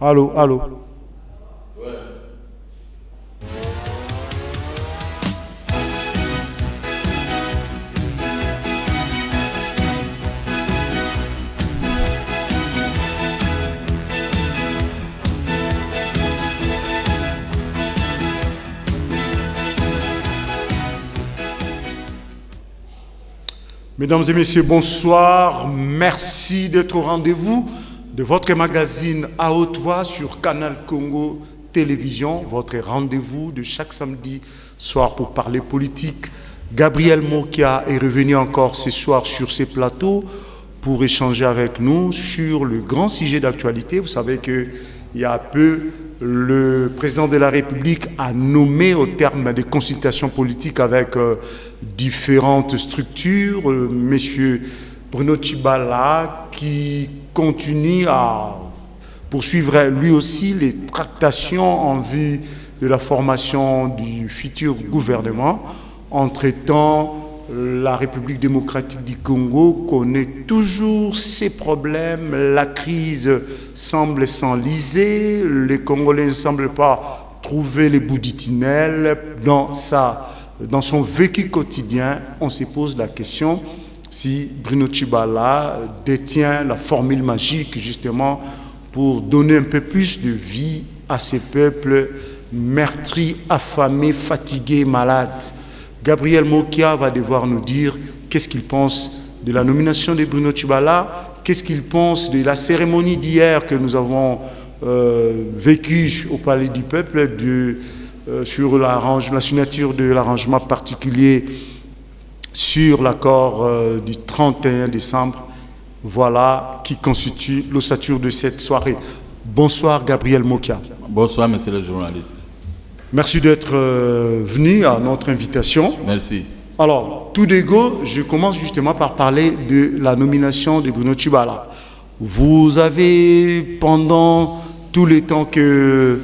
Allô, allô. Mesdames et messieurs, bonsoir. Merci d'être au rendez-vous de votre magazine à haute voix sur Canal Congo Télévision, votre rendez-vous de chaque samedi soir pour parler politique. Gabriel Mokia est revenu encore ce soir sur ces plateaux pour échanger avec nous sur le grand sujet d'actualité. Vous savez qu'il y a peu, le président de la République a nommé au terme des consultations politiques avec différentes structures, monsieur Bruno Tshibala, qui continue à poursuivre lui aussi les tractations en vue de la formation du futur gouvernement. Entre-temps, la République démocratique du Congo connaît toujours ses problèmes. La crise semble s'enliser. Les Congolais ne semblent pas trouver les bouts du tunnel. Dans son vécu quotidien, on se pose la question si Bruno Tshibala détient la formule magique justement pour donner un peu plus de vie à ces peuples meurtris, affamés, fatigués, malades. Gabriel Mokia va devoir nous dire qu'est-ce qu'il pense de la nomination de Bruno Tshibala, qu'est-ce qu'il pense de la cérémonie d'hier que nous avons vécue au Palais du Peuple sur la signature de l'arrangement particulier sur l'accord du 31 décembre. Voilà qui constitue l'ossature de cette soirée. Bonsoir Gabriel Mokia. Bonsoir monsieur le journaliste. Merci d'être venu à notre invitation. Merci. Alors, tout d'ego, je commence justement par parler de la nomination de Bruno Tshibala. Vous avez, pendant tout le temps que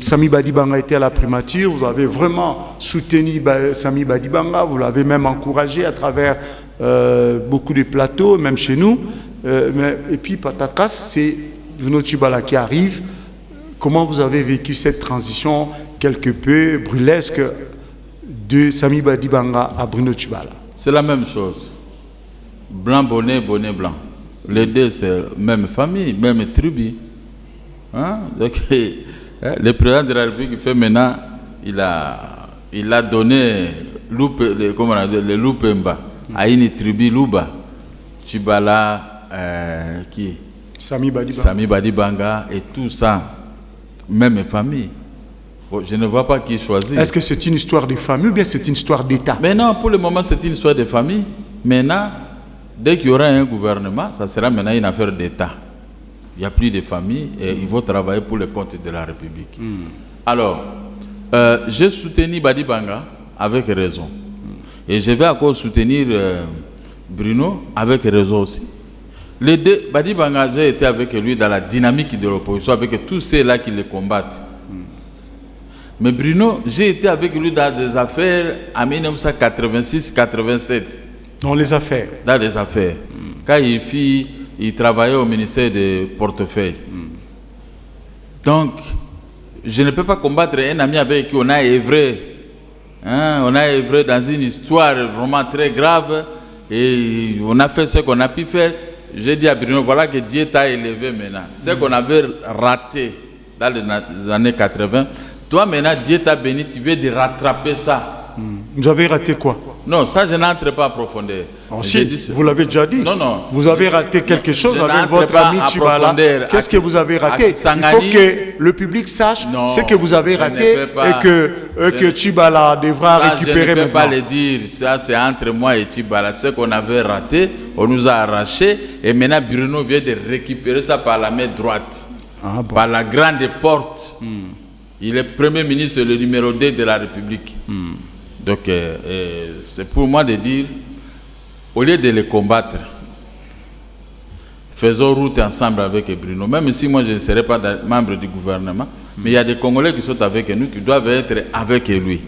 Sami Badibanga était à la primature, vous avez vraiment soutenu Sami Badibanga, vous l'avez même encouragé à travers beaucoup de plateaux, même chez nous. Et puis, patatas, c'est Bruno Tshibala qui arrive. Comment vous avez vécu cette transition quelque peu brûlesque de Sami Badibanga à Bruno Tshibala? C'est la même chose. Blanc, bonnet, bonnet, blanc. Les deux, c'est même famille, même tribu. Hein? Donc, le président de la République fait maintenant, il a donné le Lupemba à une tribu Luba. Tshibala, qui? Sami Badibanga. Sami Badibanga et tout ça. Même famille. Bon, je ne vois pas qui choisit. Est-ce que c'est une histoire de famille ou bien c'est une histoire d'État? Mais non, pour le moment, c'est une histoire de famille. Maintenant, dès qu'il y aura un gouvernement, ça sera maintenant une affaire d'État. Il n'y a plus de famille et il faut travailler pour le compte de la République. Alors, j'ai soutenu Badibanga avec raison. Et je vais encore soutenir Bruno avec raison aussi. Les deux, Badibanga, j'ai été avec lui dans la dynamique de l'opposition, avec tous ceux-là qui le combattent. Mais Bruno, j'ai été avec lui dans des affaires en 1986-87. Dans les affaires? Dans les affaires. Quand il travaillait au ministère des portefeuilles. Donc, je ne peux pas combattre un ami avec qui on a œuvré. Hein, on a œuvré dans une histoire vraiment très grave et on a fait ce qu'on a pu faire. J'ai dit à Bruno, voilà que Dieu t'a élevé maintenant. Ce qu'on avait raté dans les années 80, toi maintenant Dieu t'a béni, tu veux de rattraper ça. Vous avez raté quoi? Non, ça je n'entre pas en profondeur. Oh, si, vous l'avez déjà dit. Non, non. Vous avez raté quelque chose avec votre ami Tshibala. Qu'est-ce que vous avez raté? Il faut que le public sache ce que vous avez raté et que Tshibala devra récupérer maintenant. Je ne peux pas le dire. Ça, c'est entre moi et Tshibala. Ce qu'on avait raté, on nous a arraché. Et maintenant, Bruno vient de récupérer ça par la main droite. Ah, bon. Par la grande porte. Il est Premier ministre, le numéro 2 de la République. Donc, c'est pour moi de dire, au lieu de les combattre, faisons route ensemble avec Bruno. Même si moi je ne serai pas membre du gouvernement, mais il y a des Congolais qui sont avec nous, qui doivent être avec lui.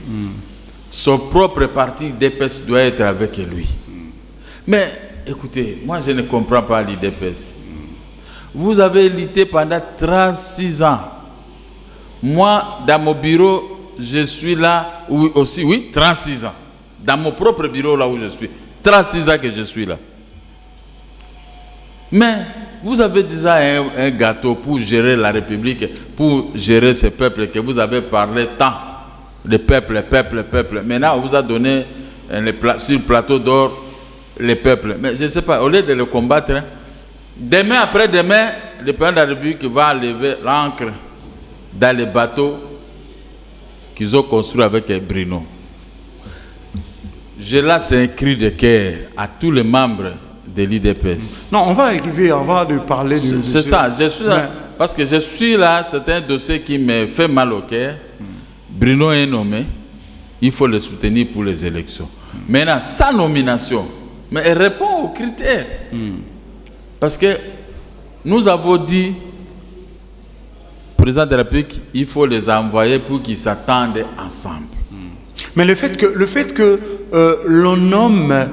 Son propre parti d'EPS doit être avec lui. Mais écoutez, moi je ne comprends pas l'IDPS. Vous avez lutté pendant 36 ans. Moi, dans mon bureau, je suis là, oui, 36 ans. Dans mon propre bureau, là où je suis. 36 ans que je suis là. Mais vous avez déjà un gâteau pour gérer la République, pour gérer ce peuple que vous avez parlé tant. Le peuple. Maintenant, on vous a donné sur le plateau d'or le peuple. Mais je ne sais pas, au lieu de le combattre, hein, demain après-demain, le président de la République va lever l'ancre dans les bateaux qu'ils ont construits avec Bruno. Je lance un cri de cœur à tous les membres de l'IDPS. Non, on va arriver, on va parler de... C'est ça, je suis là, parce que je suis là, c'est un dossier qui me fait mal au cœur. Bruno est nommé, il faut le soutenir pour les élections. Maintenant, sa nomination, mais elle répond aux critères. Parce que nous avons dit, président de la République, il faut les envoyer pour qu'ils s'attendent ensemble. Mais le fait que l'on nomme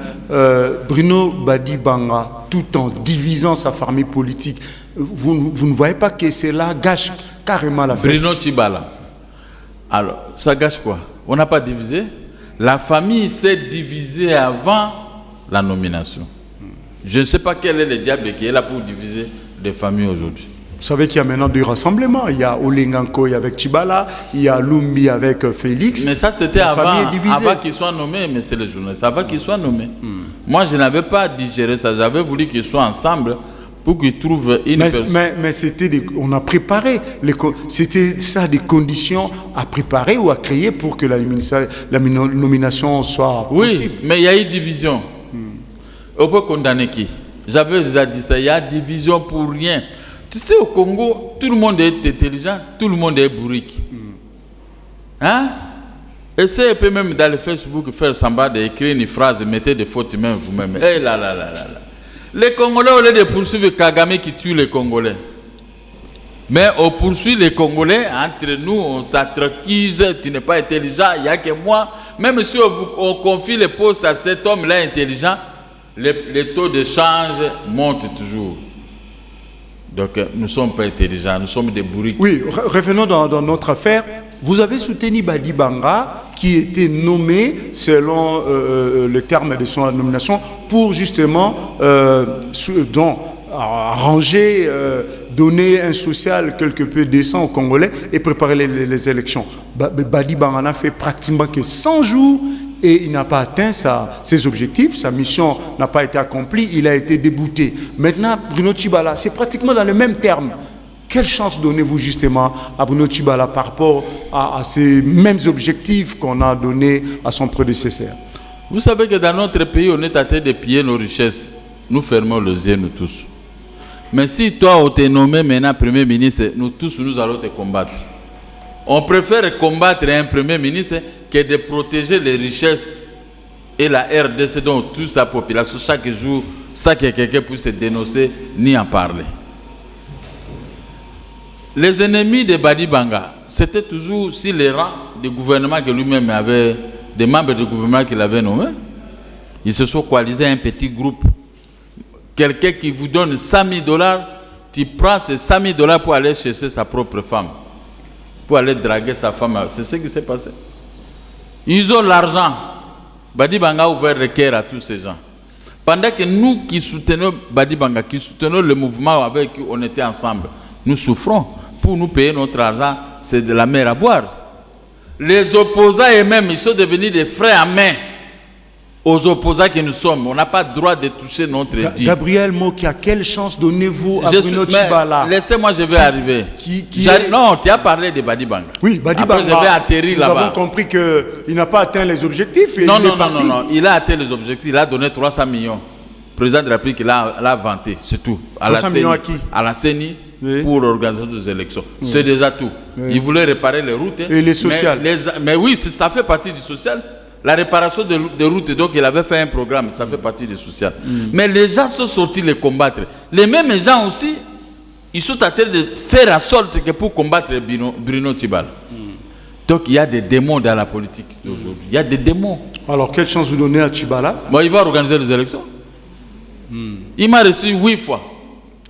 Bruno Badibanga tout en divisant sa famille politique, vous ne voyez pas que cela gâche carrément la fête? Bruno Tshibala. Alors, ça gâche quoi? On n'a pas divisé. La famille s'est divisée avant la nomination. Je ne sais pas quel est le diable qui est là pour diviser les familles aujourd'hui. Vous savez qu'il y a maintenant deux rassemblements. Il y a Olengankoy avec Tshibala, il y a Lumbi avec Félix. Mais ça, c'était avant qu'il soit nommé, mais c'est le journaliste. Avant qu'il soit nommé. Moi, je n'avais pas digéré ça. J'avais voulu qu'ils soient ensemble pour qu'ils trouvent une personne. Mais c'était on a préparé. C'était ça des conditions à préparer ou à créer pour que la nomination soit possible. Oui, mais il y a eu division. On peut condamner qui? J'avais déjà dit ça. Il y a division pour rien. Tu sais, au Congo, tout le monde est intelligent, tout le monde est bourrique. Hein? Essayez peut même dans le Facebook faire semblant d'écrire une phrase, mettez des fautes même vous-même. Eh là. Les Congolais, au lieu de poursuivre Kagame qui tue les Congolais. Mais on poursuit les Congolais, entre nous, on s'accuse, tu n'es pas intelligent, il n'y a que moi. Même si on confie les postes à cet homme-là intelligent, les taux de change montent toujours. Donc, nous ne sommes pas intelligents, nous sommes des bourriques. Oui, revenons dans notre affaire. Vous avez soutenu Badibanga, qui était nommé, selon le terme de son nomination, pour justement arranger, donner un social quelque peu décent aux Congolais et préparer les élections. Badibanga n'a fait pratiquement que 100 jours et il n'a pas atteint ses objectifs, sa mission n'a pas été accomplie, il a été débouté. Maintenant, Bruno Tshibala, c'est pratiquement dans le même terme. Quelle chance donnez-vous justement à Bruno Tshibala par rapport à ces mêmes objectifs qu'on a donnés à son prédécesseur? Vous savez que dans notre pays, on est en train de piller nos richesses. Nous fermons les yeux, nous tous. Mais si toi, on t'est nommé maintenant Premier ministre, nous tous, nous allons te combattre. On préfère combattre un Premier ministre que de protéger les richesses et la RDC dont toute sa population chaque jour, ça que quelqu'un puisse se dénoncer ni en parler. Les ennemis de Badibanga, c'était toujours sur les rangs du gouvernement que lui-même avait, des membres du gouvernement qu'il avait nommé. Ils se sont coalisés un petit groupe. Quelqu'un qui vous donne $100 000, tu prends ces $100 000 pour aller chercher sa propre femme, pour aller draguer sa femme. C'est ce qui s'est passé. Ils ont l'argent. Badibanga a ouvert le cœur à tous ces gens. Pendant que nous qui soutenons Badibanga, qui soutenons le mouvement avec qui on était ensemble, nous souffrons. Pour nous payer notre argent, c'est de la mer à boire. Les opposants eux-mêmes, ils sont devenus des frères à main aux opposants que nous sommes. On n'a pas le droit de toucher notre dit. Gabriel Mokia, quelle chance donnez-vous à Bruno Tshibala? Laissez-moi, je vais arriver. Non, tu as parlé de Badibanga. Oui, Badibanga. Après, je vais atterrir là-bas. Nous avons compris qu'il n'a pas atteint les objectifs. Et non, il a atteint les objectifs. Il a donné 300 millions. Le président de la République l'a vanté, c'est tout. 300 millions à qui? À la CENI. Oui. Pour l'organisation des élections. Oui. C'est déjà tout. Oui. Ils voulaient réparer les routes. Et les sociales. Mais oui, ça fait partie du social. La réparation des routes, donc il avait fait un programme, ça fait partie du social. Mais les gens sont sortis les combattre. Les mêmes gens aussi, ils sont en train de faire en sorte que pour combattre Bruno Tshibala. Donc il y a des démons dans la politique d'aujourd'hui. Il y a des démons. Alors quelle chance vous donnez à Tshibala? Bon, il va organiser les élections. Il m'a reçu 8 fois.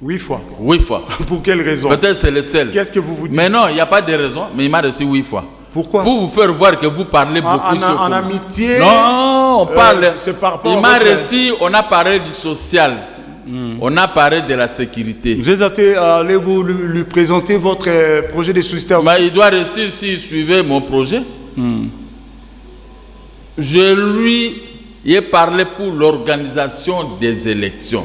8 fois. 8 fois. Pour quelle raison? Peut-être c'est le seul. Qu'est-ce que vous vous dites? Mais non, il n'y a pas de raison, mais il m'a reçu 8 fois. Pourquoi? Pour vous faire voir que vous parlez beaucoup sur... En amitié? Non, on parle... c'est par rapport il à m'a votre... reçu, on a parlé du social. On a parlé de la sécurité. Vous êtes allé vous lui présenter votre projet de société? Mais il doit réussir s'il suivait mon projet. Je lui ai parlé pour l'organisation des élections.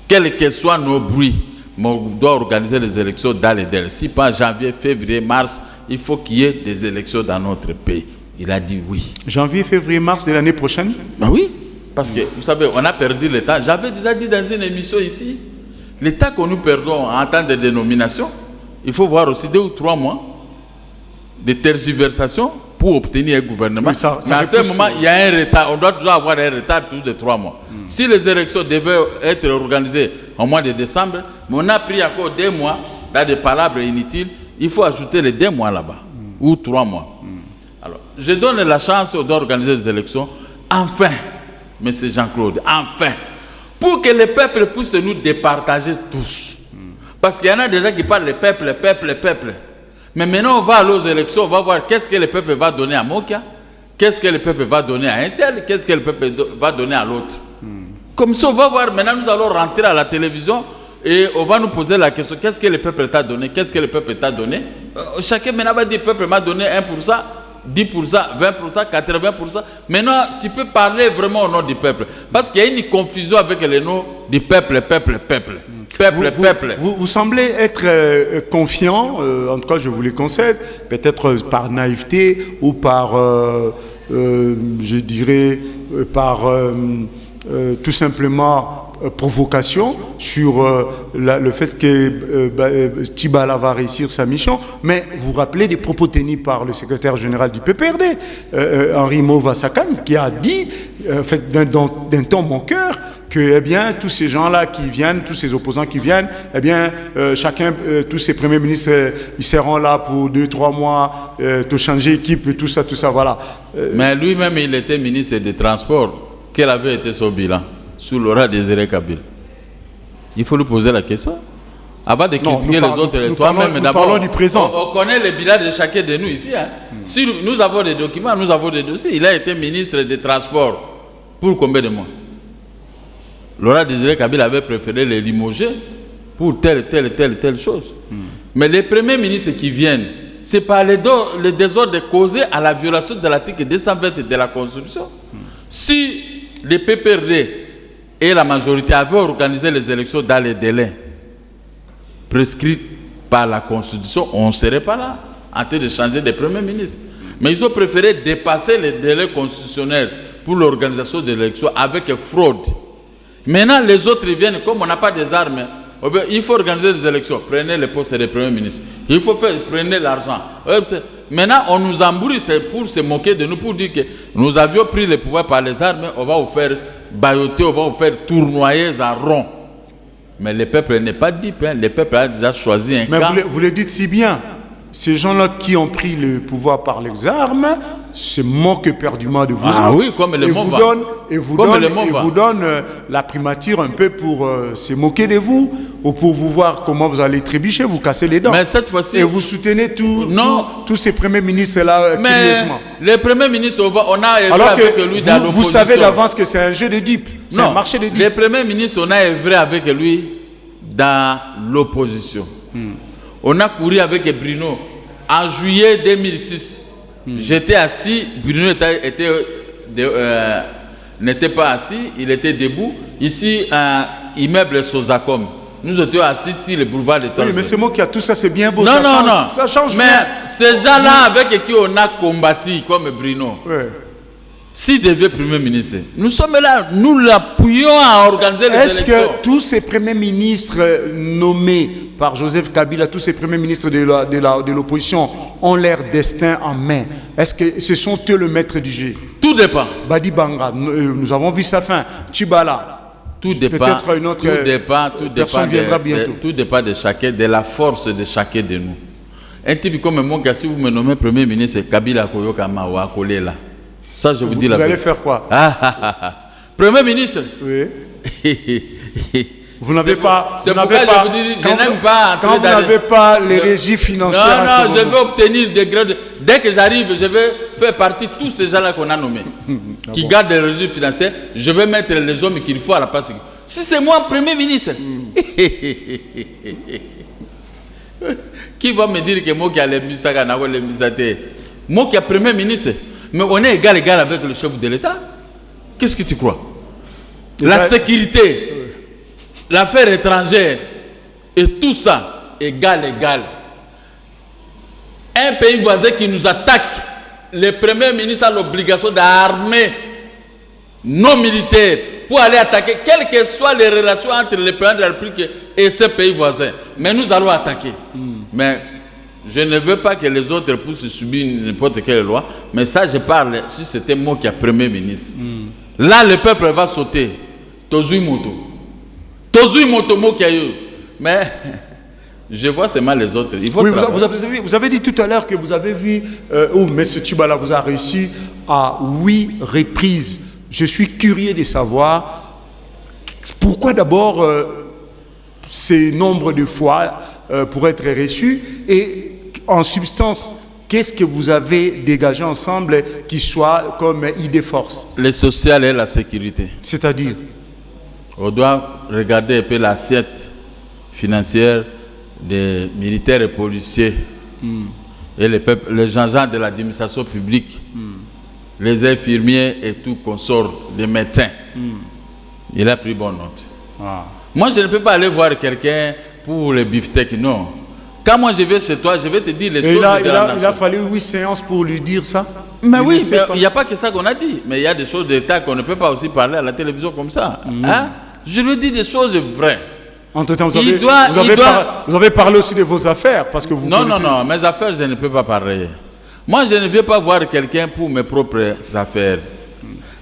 Quels que soient nos bruits, mais on doit organiser les élections dans les délais. Si pas janvier, février, mars, il faut qu'il y ait des élections dans notre pays. Il a dit oui. Janvier, février, mars de l'année prochaine? Ben oui, parce que vous savez, on a perdu l'État. J'avais déjà dit dans une émission ici, l'État que nous perdons en temps de dénomination, il faut voir aussi 2 ou 3 mois de tergiversation pour obtenir un gouvernement. Oui, mais à ce moment, il y a un retard. On doit toujours avoir un retard tous les 3 mois. Si les élections devaient être organisées au mois de décembre, mais on a pris encore 2 mois dans des palabres inutiles, il faut ajouter les 2 mois là-bas, ou 3 mois. Alors, je donne la chance d'organiser les élections, enfin, M. Jean-Claude, enfin, pour que le peuple puisse nous départager tous. Parce qu'il y en a des gens qui parlent le peuple, le peuple, le peuple. Mais maintenant, on va aller aux élections, on va voir qu'est-ce que le peuple va donner à Mokia, qu'est-ce que le peuple va donner à un tel, qu'est-ce que le peuple va donner à l'autre. Comme ça, on va voir, maintenant nous allons rentrer à la télévision et on va nous poser la question, qu'est-ce que le peuple t'a donné, qu'est-ce que le peuple t'a donné. Chacun maintenant va dire, le peuple m'a donné 1%, 10%, 20%, 80%. Maintenant, tu peux parler vraiment au nom du peuple. Parce qu'il y a une confusion avec le nom du peuple, peuple, peuple. Peuple. Vous semblez être confiant, en tout cas je vous le concède, peut-être par naïveté ou par, je dirais, par tout simplement provocation sur le fait que Tchibala va réussir sa mission, mais vous rappelez des propos tenus par le secrétaire général du PPRD, Henri Mova-Sakan, qui a dit, d'un ton mon cœur, que tous ces gens-là qui viennent, tous ces opposants qui viennent, chacun, tous ces premiers ministres, ils seront là pour 2-3 mois, tout changer équipe, tout ça, voilà. Mais lui-même, il était ministre des Transports. Quel avait été son bilan sous Laurent Désiré Kabila? Il faut lui poser la question. Avant de critiquer les autres, toi-même, d'abord, du présent. On connaît le bilan de chacun de nous ici. Si nous avons des documents, nous avons des dossiers. Il a été ministre des Transports. Pour combien de mois? Laurent Désiré Kabila avait préféré les limoger pour telle chose. Mais les premiers ministres qui viennent, c'est par les désordres causés à la violation de l'article 220 de la Constitution. Si les PPRD et la majorité avaient organisé les élections dans les délais prescrits par la Constitution, on ne serait pas là en train de changer de premier ministre. Mais ils ont préféré dépasser les délais constitutionnels pour l'organisation des élections avec fraude. Maintenant, les autres viennent, comme on n'a pas des armes, il faut organiser des élections. Prenez les postes des premiers ministres. Il faut prenez l'argent. Maintenant, on nous embrouille, c'est pour se moquer de nous, pour dire que nous avions pris le pouvoir par les armes, on va vous faire bailloter, on va vous faire tournoyer en rond. Mais le peuple n'est pas dupe, le peuple a déjà choisi un camp. Mais vous le dites si bien. Ces gens-là qui ont pris le pouvoir par les armes se moquent éperdument de vous. Ah oui, comme le monde et vous donnent la primature un peu pour se moquer de vous ou pour vous voir comment vous allez trébucher, vous casser les dents. Mais cette fois-ci... Et vous soutenez tous ces premiers ministres-là curieusement. Les premiers ministres, on a œuvré avec lui dans l'opposition. Vous savez d'avance que c'est un jeu de dupes, c'est un marché de dupes. Les premiers ministres, on a œuvré avec lui dans l'opposition. On a couru avec Bruno en juillet 2006. J'étais assis, Bruno n'était pas assis, il était debout. Ici, un immeuble Sozacom. Nous étions assis sur le boulevard de Tolbe. Oui, mais c'est moi qui a tout ça, c'est bien beau. Non. Ça change mais rien. Ces gens-là avec qui on a combattu, comme Bruno, s'il devait Premier ministre, nous sommes là, nous l'appuyons à organiser les élections. Est-ce que tous ces premiers ministres nommés par Joseph Kabila, tous ces premiers ministres de l'opposition ont leur destin en main? Est-ce que ce sont eux le maître du jeu? Tout dépend. Badi Banga, nous avons vu sa fin. Tchibala. Tout dépend. Peut-être une autre personne viendra bientôt. Tout dépend de chacun, de la force de chacun de nous. Un type comme moi, si vous me nommez Premier ministre, Kabila Koyokama ou Akolela. Ça, je vous dis la vérité. Vous allez faire quoi? Premier ministre. Oui. Vous n'avez pas. C'est pourquoi je vous dis, je n'aime pas. Quand vous n'avez pas les régies financières. Non, je vais obtenir des grades. Dès que j'arrive, je vais faire partie de tous ces gens-là qu'on a nommés, qui gardent les régies financières. Je vais mettre les hommes qu'il faut à la place. Si c'est moi, Premier ministre, qui va me dire que moi qui a les misaka, les misate, moi qui a Premier ministre, mais on est égal avec le chef de l'État. Qu'est-ce que tu crois? La sécurité, l'affaire étrangère et tout ça, égal. Un pays voisin qui nous attaque, le Premier ministre a l'obligation d'armer nos militaires pour aller attaquer, quelles que soient les relations entre le président de la République et ce pays voisin. Mais nous allons attaquer. Mais je ne veux pas que les autres puissent subir n'importe quelle loi, mais ça je parle si c'était moi qui est Premier ministre. Là le peuple va sauter. Tozui moto mo qui a eu. Mais je vois seulement les autres. Il faut vous avez dit tout à l'heure que vous avez vu où M. Tshibala vous a réussi à 8 reprises. Je suis curieux de savoir pourquoi d'abord ces nombres de fois pour être reçus et en substance, qu'est-ce que vous avez dégagé ensemble qui soit comme idée force? Le social et la sécurité. C'est-à-dire? On doit regarder un peu l'assiette financière des militaires et policiers et les gens de l'administration publique, les infirmiers et tout consort, les médecins. Il a pris bonne note. Moi, je ne peux pas aller voir quelqu'un pour les beefsteaks, non. Quand moi je vais chez toi, je vais te dire les choses de la nation. Il a fallu 8 séances pour lui dire ça. Mais oui, mais il n'y a pas que ça qu'on a dit. Mais il y a des choses d'État qu'on ne peut pas aussi parler à la télévision comme ça. Hein? Je lui dis des choses vraies. Entre-temps, vous avez parlé aussi de vos affaires parce que vous Non, mes affaires, je ne peux pas parler. Moi, je ne viens pas voir quelqu'un pour mes propres affaires.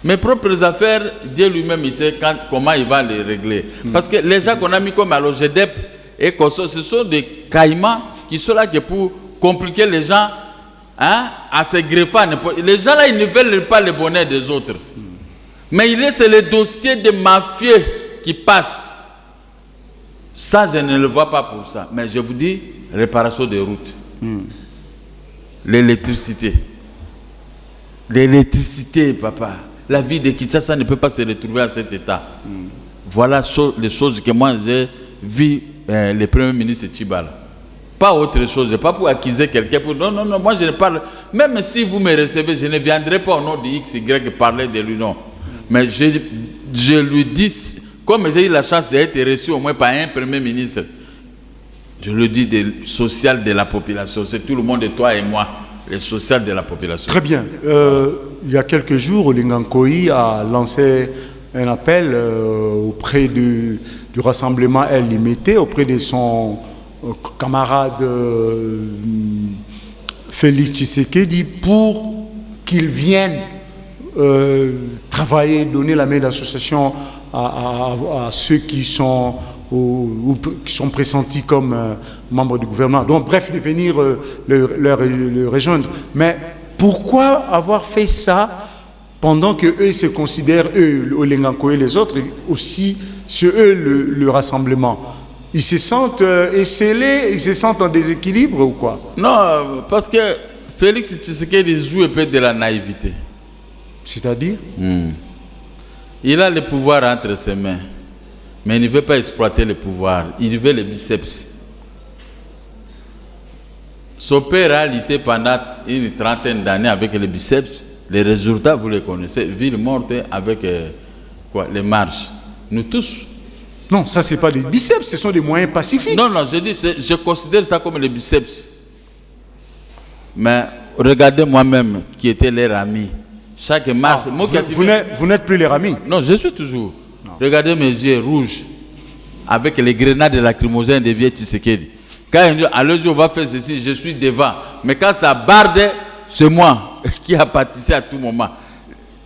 Mes propres affaires, Dieu lui-même, il sait comment il va les régler. Parce que les gens qu'on a mis comme à l'OGEDEP et ce sont des caïmans qui sont là pour compliquer les gens à se greffer. Les gens là, ils ne veulent pas le bonheur des autres. Mais c'est le dossier des mafieux qui passe. Ça, je ne le vois pas pour ça. Mais je vous dis, réparation des routes. L'électricité. L'électricité, papa. La vie de Kinshasa ne peut pas se retrouver à cet état. Voilà les choses que moi j'ai vues le Premier ministre Tshibala. Pas autre chose, pas pour accuser quelqu'un. Non, moi je ne parle. Même si vous me recevez, je ne viendrai pas au nom de XY parler de lui, non. Mais je lui dis, comme j'ai eu la chance d'être reçu au moins par un Premier ministre, je lui dis le social de la population. C'est tout le monde, toi et moi. Le social de la population. Très bien. Il y a quelques jours, Olingankoï a lancé un appel auprès du rassemblement LMT, auprès de son camarade Félix Tshisekedi, pour qu'il vienne travailler, donner la main d'association à ceux qui sont qui sont pressentis comme membres du gouvernement. Donc, bref, de venir le rejoindre. Mais pourquoi avoir fait ça pendant qu'eux se considèrent, eux, Olenganko et les autres, aussi, c'est eux le rassemblement? Ils se sentent esselés, ils se sentent en déséquilibre ou quoi? Non, parce que Félix Tshisekedi joue un peu de la naïveté. C'est-à-dire? Il a le pouvoir entre ses mains. Mais il ne veut pas exploiter le pouvoir, il veut les biceps. Son père a lutté pendant une trentaine d'années avec les biceps. Les résultats, vous les connaissez. Ville morte avec les marches. Nous tous. Non, ça, ce n'est pas des biceps, ce sont des moyens pacifiques. Non, je considère ça comme les biceps. Mais regardez moi-même, qui était leur ami. Chaque marche. Vous n'êtes plus leur ami? Non, je suis toujours. Regardez mes yeux rouges avec les grenades lacrymogènes de vieux Tshisekedi. Quand il dit, allez, on va faire ceci, je suis devant. Mais quand ça barde, c'est moi qui a participé à tout moment.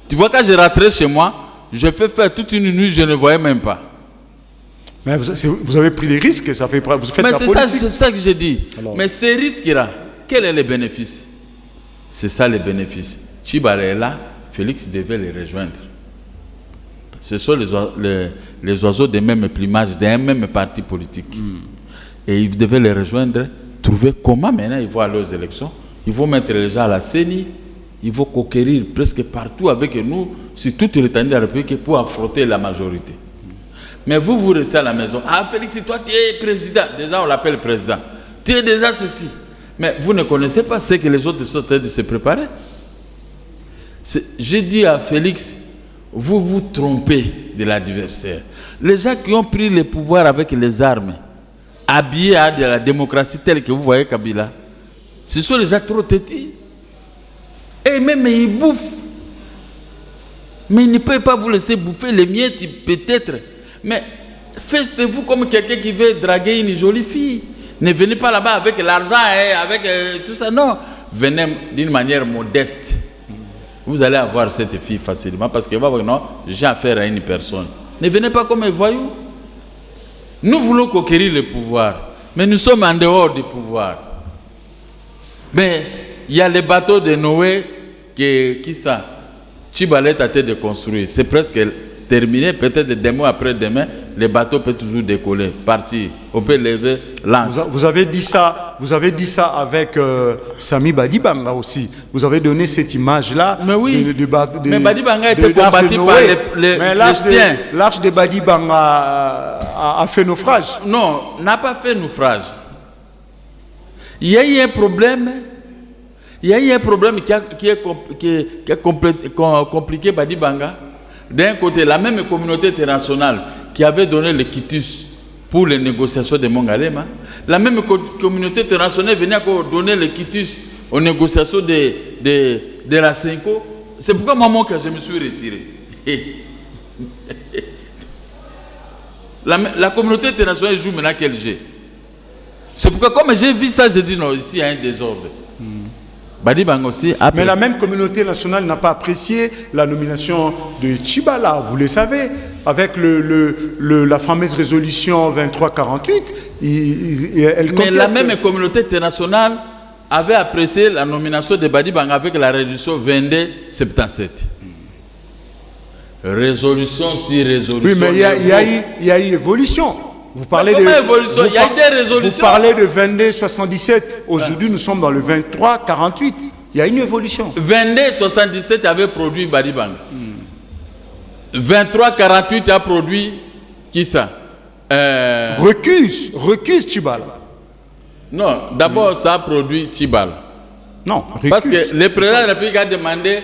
Tu vois, quand je rentrais chez moi, je fais faire toute une nuit, je ne voyais même pas. Mais vous avez pris des risques, ça fait vous faites mais la politique. C'est ça que j'ai dit. Alors. Mais ces risques-là, quel est le bénéfice? C'est ça le bénéfice. Tshibala est là, Félix devait les rejoindre. Ce sont les oiseaux des mêmes plumages, d'un même parti politique. Et ils devaient les rejoindre, trouver comment maintenant ils vont aller aux élections. Ils vont mettre les gens à la CENI, ils vont conquérir presque partout avec nous, sur toute l'étendue de la République, pour affronter la majorité. Mais vous restez à la maison. Ah, Félix, toi, tu es président. Déjà, on l'appelle président. Tu es déjà ceci. Mais vous ne connaissez pas ce que les autres sont en train de se préparer. J'ai dit à Félix, vous vous trompez de l'adversaire. Les gens qui ont pris le pouvoir avec les armes, habillés à de la démocratie telle que vous voyez Kabila, ce sont les gens trop têtus. Et même ils bouffent. Mais ils ne peuvent pas vous laisser bouffer les miettes peut-être. Mais faites-vous comme quelqu'un qui veut draguer une jolie fille. Ne venez pas là-bas avec l'argent et avec tout ça. Non. Venez d'une manière modeste. Vous allez avoir cette fille facilement parce que non, j'ai affaire à une personne. Ne venez pas comme un voyou. Nous voulons conquérir le pouvoir, mais nous sommes en dehors du pouvoir. Mais il y a les bateaux de Noé qui ça, Chibalet a été de construire. C'est presque terminé, peut-être demain après-demain, les bateaux peuvent toujours décoller, partir. On peut lever l'ancre. Vous avez dit ça avec Sami Badibanga aussi. Vous avez donné cette image-là. Mais oui, mais Badibanga était combattu par les siens. L'arche de Badibanga a fait naufrage. Non, n'a pas fait naufrage. Il y a eu un problème. Il y a eu un problème qui a compliqué Badibanga. D'un côté, la même communauté internationale qui avait donné le quitus pour les négociations de Mongalema, la même communauté internationale venait encore donner le quitus aux négociations de la Senko. C'est pourquoi moi, je me suis retiré. La communauté internationale joue maintenant quel jeu? C'est pourquoi, comme j'ai vu ça, j'ai dit non, ici il y a un désordre. Badibanga aussi a mais la même communauté nationale n'a pas apprécié la nomination de Tchibala, vous le savez, avec la fameuse résolution 2348. Mais la même communauté internationale avait apprécié la nomination de Badibanga avec la résolution 2277. Résolution si résolution. Oui, mais il y a eu évolution. Vous parlez il y a eu des résolutions. Vous parlez de 2277. Aujourd'hui, nous sommes dans le 2348. Il y a une évolution. 2277 avait produit Badibanga. 2348 a produit qui ça? Recuse Tchibala. Non, d'abord ça a produit Tchibala. Non, recuse. Parce que le président de la République a demandé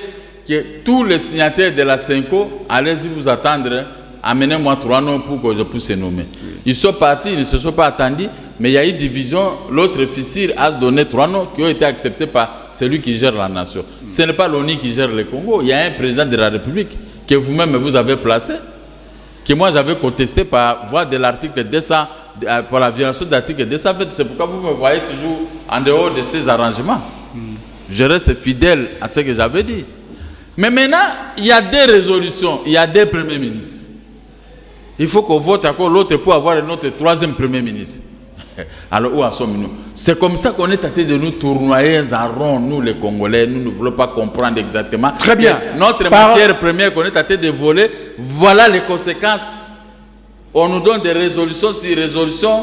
que tous les signataires de la Senko, allez-y vous attendre. Amenez-moi 3 noms pour que je puisse les nommer. Ils sont partis, ils ne se sont pas attendus, mais il y a eu division. L'autre officier a donné 3 noms qui ont été acceptés par celui qui gère la nation. Ce n'est pas l'ONU qui gère le Congo. Il y a un président de la République que vous-même vous avez placé, que moi j'avais contesté par voie de l'article 200, pour la violation de l'article 220. C'est pourquoi vous me voyez toujours en dehors de ces arrangements. Je reste fidèle à ce que j'avais dit. Mais maintenant, il y a des résolutions, il y a des premiers ministres. Il faut qu'on vote encore l'autre pour avoir notre 3e premier ministre. Alors où en sommes-nous? C'est comme ça qu'on est tenté de nous tournoyer en rond, nous les Congolais. Nous ne voulons pas comprendre exactement. Très bien. Notre matière première qu'on est tenté de voler, voilà les conséquences. On nous donne des résolutions, si résolutions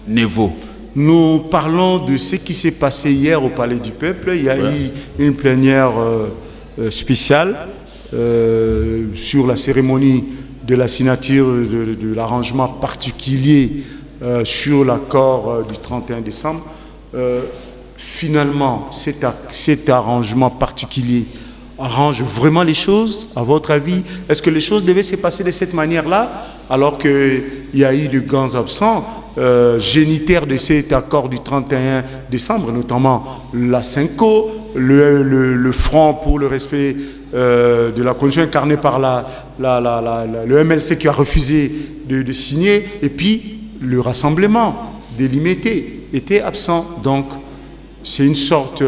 ne vaut. Nous parlons de ce qui s'est passé hier au Palais du Peuple. Il y a eu une plénière spéciale sur la cérémonie de la signature de l'arrangement particulier sur l'accord du 31 décembre. Finalement, cet arrangement particulier arrange vraiment les choses, à votre avis? Est-ce que les choses devaient se passer de cette manière-là, alors qu'il y a eu de grands absents génitaires de cet accord du 31 décembre, notamment la Senko, le Front pour le respect de la condition incarnée par le MLC qui a refusé de signer, et puis le rassemblement délimité était absent. Donc c'est une sorte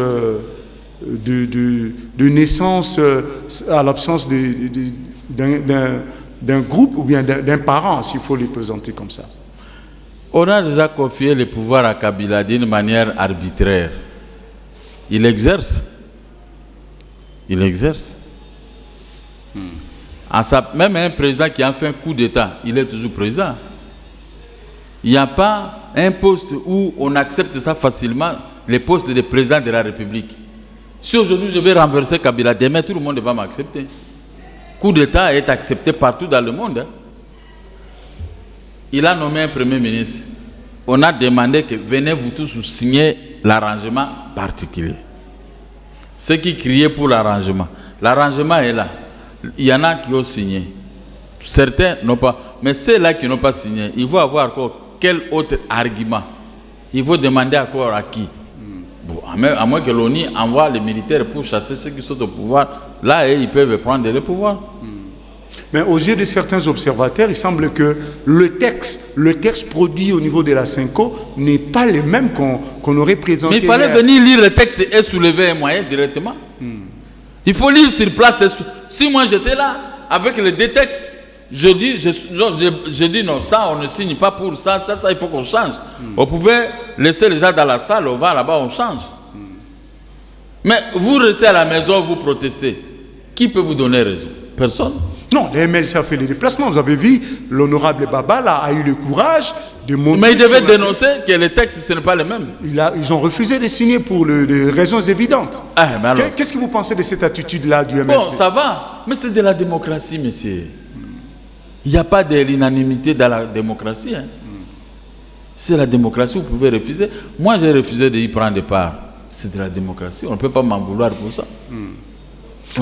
de naissance à l'absence d'un groupe ou bien d'un parent, s'il faut les présenter comme ça. On a déjà confié le pouvoir à Kabila d'une manière arbitraire. Il exerce. Même un président qui a fait un coup d'État, il est toujours président. Il n'y a pas un poste où on accepte ça facilement, les postes de président de la République. Si aujourd'hui je vais renverser Kabila, demain tout le monde va m'accepter. Coup d'État est accepté partout dans le monde. Il a nommé un premier ministre. On a demandé que venez vous tous signer l'arrangement particulier. Ceux qui criaient pour l'arrangement. L'arrangement est là. Il y en a qui ont signé. Certains n'ont pas. Mais ceux-là qui n'ont pas signé, il faut avoir encore quel autre argument? Il faut demander encore à qui? Bon, à moins que l'ONU envoie les militaires pour chasser ceux qui sont au pouvoir. Là, ils peuvent prendre le pouvoir. Mais aux yeux de certains observateurs, il semble que le texte produit au niveau de la Cinco n'est pas le même qu'on aurait présenté. Mais il fallait venir lire le texte et soulever un moyen directement. Il faut lire sur place. Si moi j'étais là, avec les deux textes, je dis non, ça on ne signe pas pour ça, il faut qu'on change. On pouvait laisser les gens dans la salle, on va là-bas, on change. Mais vous restez à la maison, vous protestez. Qui peut vous donner raison? Personne. Non, le MLC a fait les déplacements. Vous avez vu, l'honorable Baba là, a eu le courage de montrer. Mais il devait dénoncer que les textes, ce n'est pas les mêmes. Ils ont refusé de signer pour des raisons évidentes. Alors... Qu'est-ce que vous pensez de cette attitude-là du MLC? Bon, ça va, mais c'est de la démocratie, monsieur. Il n'y a pas de l'unanimité dans la démocratie. C'est la démocratie, vous pouvez refuser. Moi, j'ai refusé d'y prendre part. C'est de la démocratie, on ne peut pas m'en vouloir pour ça.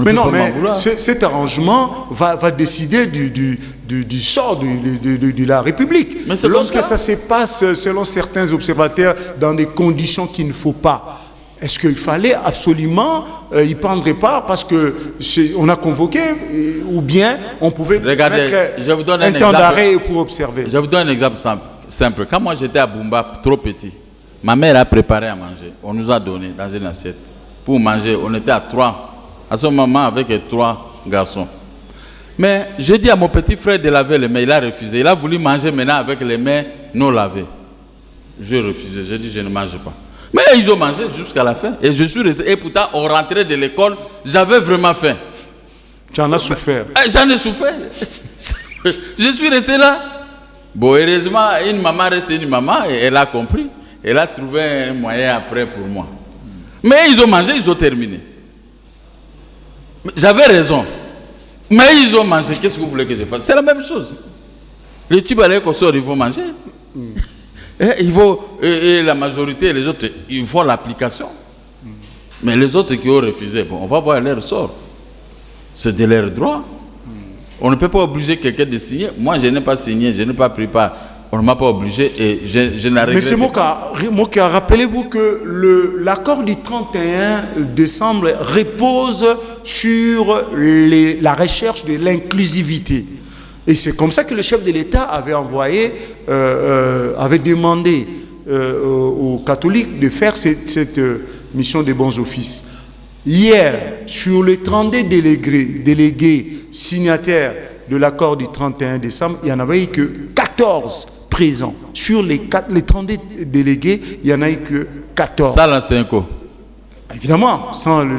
Mais non, mais cet arrangement va décider du sort de la République. Mais lorsque ça se passe, selon certains observateurs, dans des conditions qu'il ne faut pas, est-ce qu'il fallait absolument y prendre part parce qu'on a convoqué, ou bien on pouvait mettre un temps d'arrêt pour observer? Je vous donne un exemple simple. Quand moi j'étais à Bumba, trop petit, ma mère a préparé à manger. On nous a donné dans une assiette. Pour manger, on était à 3. À ce moment, avec 3 garçons. Mais j'ai dit à mon petit frère de laver les mains, il a refusé. Il a voulu manger maintenant avec les mains non lavées. J'ai refusé, j'ai dit je ne mange pas. Mais ils ont mangé jusqu'à la fin. Et je suis resté. Et pourtant, on rentrait de l'école, j'avais vraiment faim. Tu en as souffert? J'en ai souffert. Je suis resté là. Bon, heureusement, une maman reste une maman et elle a compris. Elle a trouvé un moyen après pour moi. Mais ils ont mangé, ils ont terminé. J'avais raison. Mais ils ont mangé. Qu'est-ce que vous voulez que je fasse? C'est la même chose. Les Tibalais qu'on sort, ils vont manger. Et la majorité, les autres, ils font l'application. Mais les autres qui ont refusé, bon, on va voir leur sort. C'est de leur droit. On ne peut pas obliger quelqu'un de signer. Moi, je n'ai pas signé, je n'ai pas pris part. On ne m'a pas obligé et je n'ai Monsieur Moka, rappelez-vous que l'accord du 31 décembre repose sur la recherche de l'inclusivité. Et c'est comme ça que le chef de l'État avait demandé aux catholiques de faire cette mission de bons offices. Hier, sur les 32 délégués signataires de l'accord du 31 décembre, il n'y en avait eu que 14 présents. Sur les 32 délégués, il n'y en a eu que 14. Ça, la Cinco. Évidemment, sans le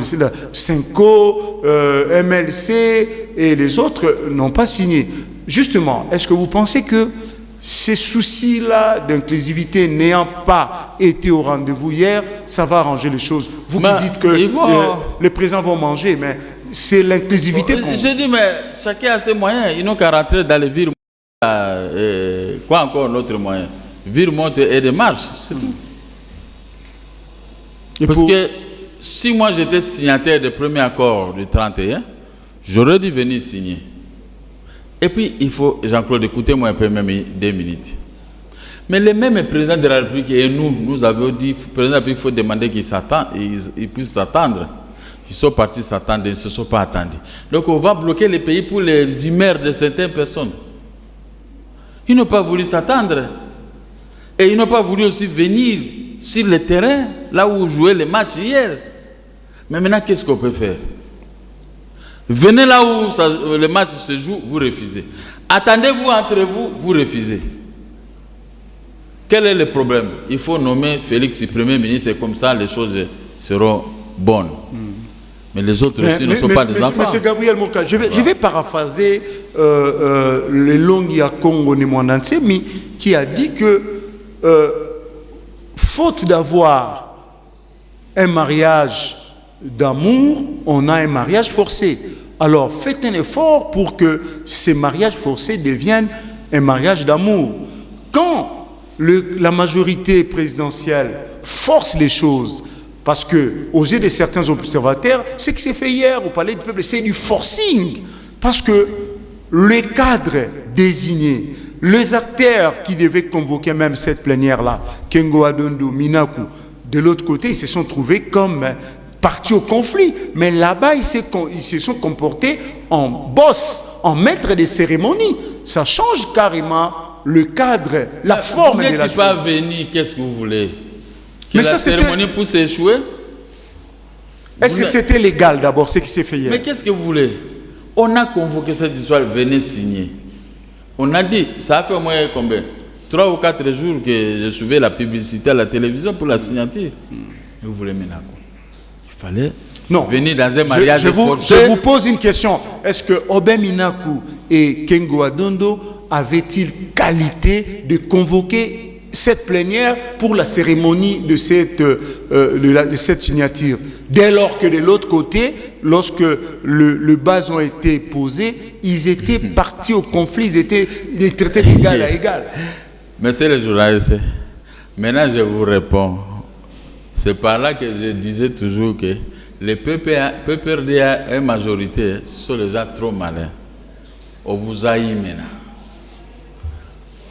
Cinco, MLC et les autres n'ont pas signé. Justement, est-ce que vous pensez que ces soucis-là d'inclusivité n'ayant pas été au rendez-vous hier, ça va arranger les choses? Vous qui dites que les présidents vont manger, mais c'est l'inclusivité. J'ai dit, mais chacun a ses moyens. Ils n'ont qu'à rentrer dans les villes. Quoi encore l'autre moyen? Ville, monte et des marches, c'est tout. Parce que si moi j'étais signataire du premier accord du 31, j'aurais dû venir signer. Et puis il faut, Jean-Claude, écoutez-moi un peu, même 2 minutes. Mais les mêmes présidents de la République et nous avons dit, président, il faut demander qu'ils puissent s'attendre. Ils sont partis s'attendre, ils ne se sont pas attendus. Donc on va bloquer les pays pour les humeurs de certaines personnes. Ils n'ont pas voulu s'attendre. Et ils n'ont pas voulu aussi venir sur le terrain, là où jouaient les matchs hier. Mais maintenant, qu'est-ce qu'on peut faire? Venez là où le match se joue, vous refusez. Attendez-vous entre vous, vous refusez. Quel est le problème? Il faut nommer Félix Premier ministre et comme ça, les choses seront bonnes. Mais les autres aussi ne sont pas des enfants. Monsieur Gabriel Moka, je vais paraphraser le Longia Congo Nemwandanse, qui a dit que faute d'avoir un mariage d'amour, on a un mariage forcé. Alors faites un effort pour que ces mariages forcés deviennent un mariage d'amour. Quand la majorité présidentielle force les choses, parce que aux yeux de certains observateurs, ce qui s'est fait hier au Palais du Peuple, c'est du forcing. Parce que les cadres désignés, les acteurs qui devaient convoquer même cette plénière-là, Kengo Adondo, Minaku, de l'autre côté, ils se sont trouvés comme partis au conflit. Mais là-bas, ils se sont comportés en boss, en maître des cérémonies. Ça change carrément le cadre, la forme de la chose. Vous n'êtes pas venu, qu'est-ce que vous voulez? Que la cérémonie puisse échouer? Est-ce que c'était légal d'abord, ce qui s'est fait hier? Mais qu'est-ce que vous voulez? On a convoqué cette histoire, venez signer. On a dit, ça a fait au moins combien? 3 ou 4 jours que je suivais la publicité à la télévision pour la signature. Et vous voulez maintenant quoi? Il fallait venir dans un mariage forcé. Je vous pose une question. Est-ce que Obem Minaku et Kengo Adondo avaient-ils qualité de convoquer cette plénière pour la cérémonie de cette signature? Dès lors que de l'autre côté, lorsque le bas ont été posés, ils étaient partis au conflit, ils étaient traités d'égal à égal. Monsieur le journaliste, maintenant je vous réponds. C'est par là que je disais toujours que les PPRD en majorité sont les gens trop malins. On vous haït maintenant.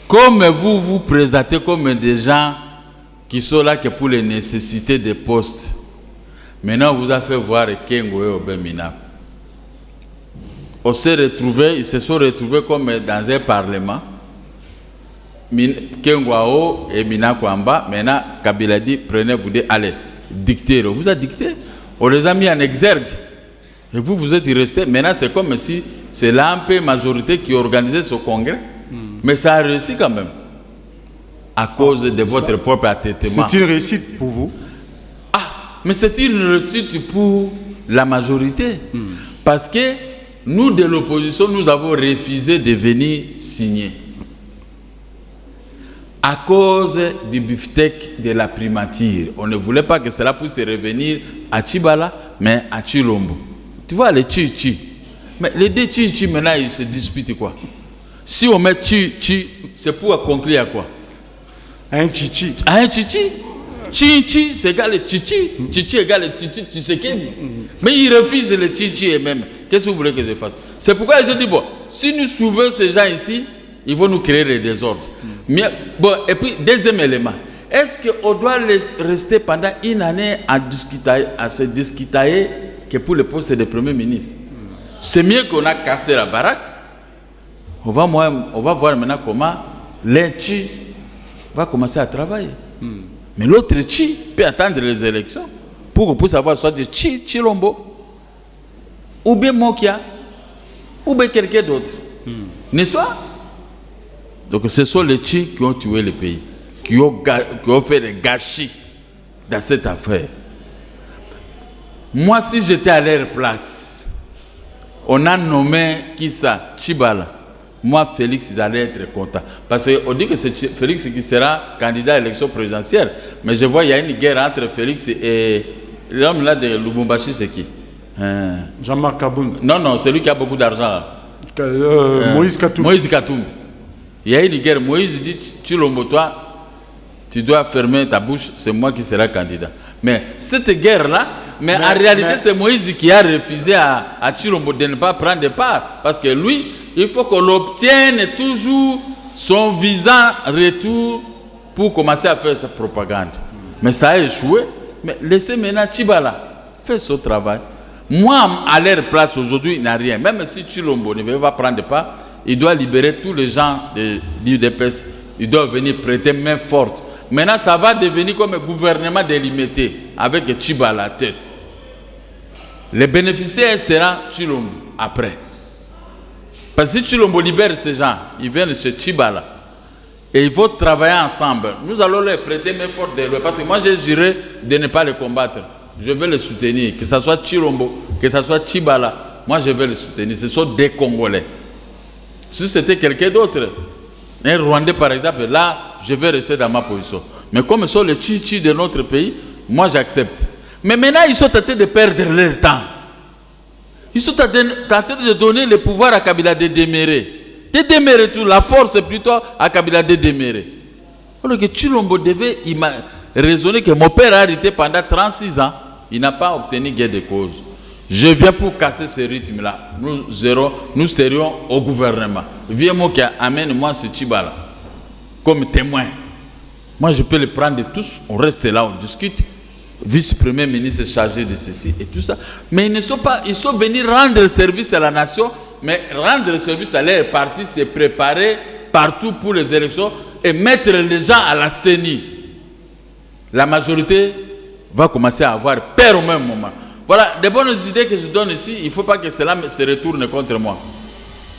Comme vous vous présentez comme des gens qui sont là que pour les nécessités des postes. Maintenant, on vous a fait voir Kengo et Obem Minaku. On s'est retrouvés, ils se sont retrouvés comme dans un parlement. Kengo en haut et Minaku en bas. Maintenant, Kabila dit, prenez-vous des, allez, dictez. On vous a dicté. On les a mis en exergue. Et vous, vous êtes restés. Maintenant, c'est comme si c'est l'AMP majorité qui organisait ce congrès. Mais ça a réussi quand même. À cause de votre propre attêtement. C'est une réussite pour vous? Mais c'est une réussite pour la majorité. Parce que nous, de l'opposition, nous avons refusé de venir signer. À cause du beefsteak de la primature. On ne voulait pas que cela puisse revenir à Tchibala, mais à Chilombo. Tu vois, les Chi-Chi. Mais les deux Chi-Chi, maintenant, ils se disputent quoi? Si on met Chi-Chi, c'est pour conclure à quoi? Un Chichi. Un Chichi. Chi-Chi, c'est égal le Chichi. Chichi égale Chichi, Tshisekedi. Mais ils refusent le Chichi eux-mêmes. Qu'est-ce que vous voulez que je fasse? C'est pourquoi je dis, bon, si nous sauvons ces gens ici, ils vont nous créer des désordres. Mais, bon, et puis, deuxième élément. Est-ce qu'on doit rester pendant une année à se discutailler que pour le poste de Premier ministre? C'est mieux qu'on a cassé la baraque. On va voir maintenant comment l'un Chi va commencer à travailler. Mais l'autre Chi peut attendre les élections pour qu'on puisse avoir soit de Chilombo, ou bien Mokia, ou bien quelqu'un d'autre. N'est-ce pas? Donc ce sont les Chi qui ont tué le pays, qui ont fait des gâchis dans cette affaire. Moi, si j'étais à leur place, on a nommé qui ça? Tchibala. Moi, Félix, ils allaient être contents. Parce qu'on dit que c'est Félix qui sera candidat à l'élection présidentielle. Mais je vois qu'il y a une guerre entre Félix et l'homme là de Lubumbashi, c'est qui? Jean-Marc Kaboun. Non, c'est lui qui a beaucoup d'argent. Moïse Katumbi. Moïse Katumbi. Il y a une guerre. Moïse dit, Chilombo, toi, tu dois fermer ta bouche, c'est moi qui serai candidat. Mais cette guerre-là, en réalité, c'est Moïse qui a refusé à Chilombo de ne pas prendre part. Parce que lui, il faut qu'on obtienne toujours son visa retour pour commencer à faire sa propagande. Mais ça a échoué. Mais laissez maintenant Tchibala faire son travail. Moi, à leur place aujourd'hui, il n'a rien. Même si Chilombo ne veut pas prendre part, il doit libérer tous les gens de l'UDPS. Il doit venir prêter main forte. Maintenant, ça va devenir comme un gouvernement délimité avec Tchibala à la tête. Les bénéficiaires seront Chilombo après. Parce que si Chilombo libère ces gens, ils viennent chez Tchibala et ils vont travailler ensemble. Nous allons leur prêter main forte de l'eau. Parce que moi, j'ai juré de ne pas les combattre. Je veux les soutenir, que ce soit Chilombo, que ce soit Tchibala, moi je vais le soutenir. Ce sont des Congolais. Si c'était quelqu'un d'autre, un Rwandais par exemple, là, je vais rester dans ma position. Mais comme ce sont les Tchichi de notre pays, moi j'accepte. Mais maintenant, ils sont en train de perdre leur temps. Ils sont en train de donner le pouvoir à Kabila de démérer. De démérer tout, la force est plutôt à Kabila de démérer. Alors que Tshilombo devait raisonner que mon père a arrêté pendant 36 ans, il n'a pas obtenu gain de cause. Je viens pour casser ce rythme-là. Nous serions au gouvernement. Viens-moi qui amène-moi ce Tchibala comme témoin. Moi, je peux le prendre tous, on reste là, on discute. Vice-premier ministre chargé de ceci et tout ça. Mais ils ne sont pas, ils sont venus rendre service à la nation, mais rendre service à leur parti, c'est préparer partout pour les élections et mettre les gens à la CENI. La majorité va commencer à avoir peur au même moment. Voilà, des bonnes idées que je donne ici, il ne faut pas que cela se retourne contre moi.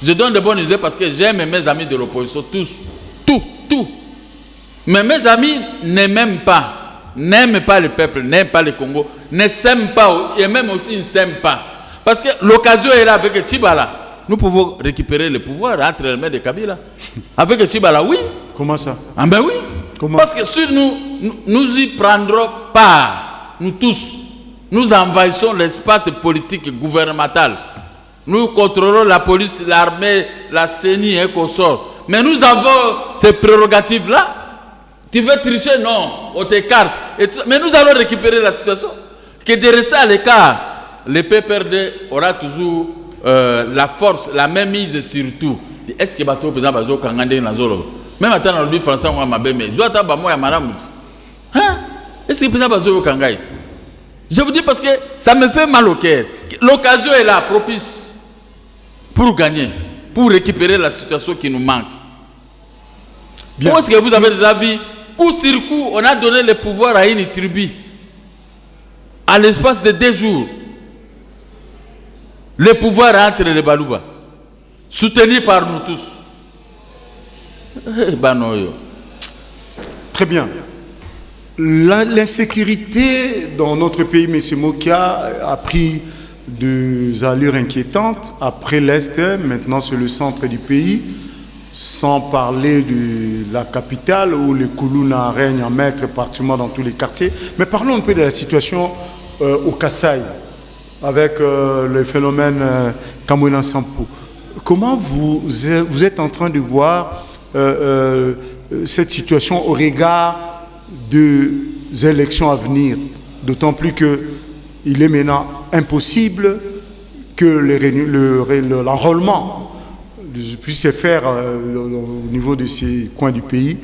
Je donne de bonnes idées parce que j'aime mes amis de l'opposition, tous, tout. Mais mes amis n'aiment pas le peuple, n'aiment pas le Congo, ne s'aiment pas, et même aussi ne s'aiment pas. Parce que l'occasion est là avec Tchibala. Nous pouvons récupérer le pouvoir entre les mains de Kabila. Avec Tchibala, oui. Comment ça? Ah ben oui. Comment? Parce que si nous y prendrons part, nous tous, nous envahissons l'espace politique gouvernemental. Nous contrôlons la police, l'armée, la CENI et consorts. Mais nous avons ces prérogatives-là. Tu veux tricher? Non, on t'écarte. Mais nous allons récupérer la situation. Que de rester à l'écart, le PPRD aura toujours la force, la même mise sur tout. Est-ce que bateau président bazo kangande na zolo? Même attends dans le français on m'a bébé. Je attends ba moi ya maramut. Hein? Est-ce que président bazo kangai? Je vous dis parce que ça me fait mal au cœur. L'occasion est là, propice pour gagner, pour récupérer la situation qui nous manque. Bien. Où est-ce que vous avez des avis? Coup sur coup, on a donné le pouvoir à une tribu. À l'espace de 2 jours, le pouvoir entre les Balouba, soutenu par nous tous. Très bien. L'insécurité dans notre pays, M. Mokia, a pris des allures inquiétantes. Après l'Est, maintenant c'est le centre du pays. Sans parler de la capitale où les Koulouna règnent en maître pratiquement dans tous les quartiers. Mais parlons un peu de la situation au Kasaï, avec le phénomène Kamwena Sampo. Comment vous êtes en train de voir cette situation au regard des élections à venir? D'autant plus qu'il est maintenant impossible que l'enrôlement puisse se faire au niveau de ces coins du pays.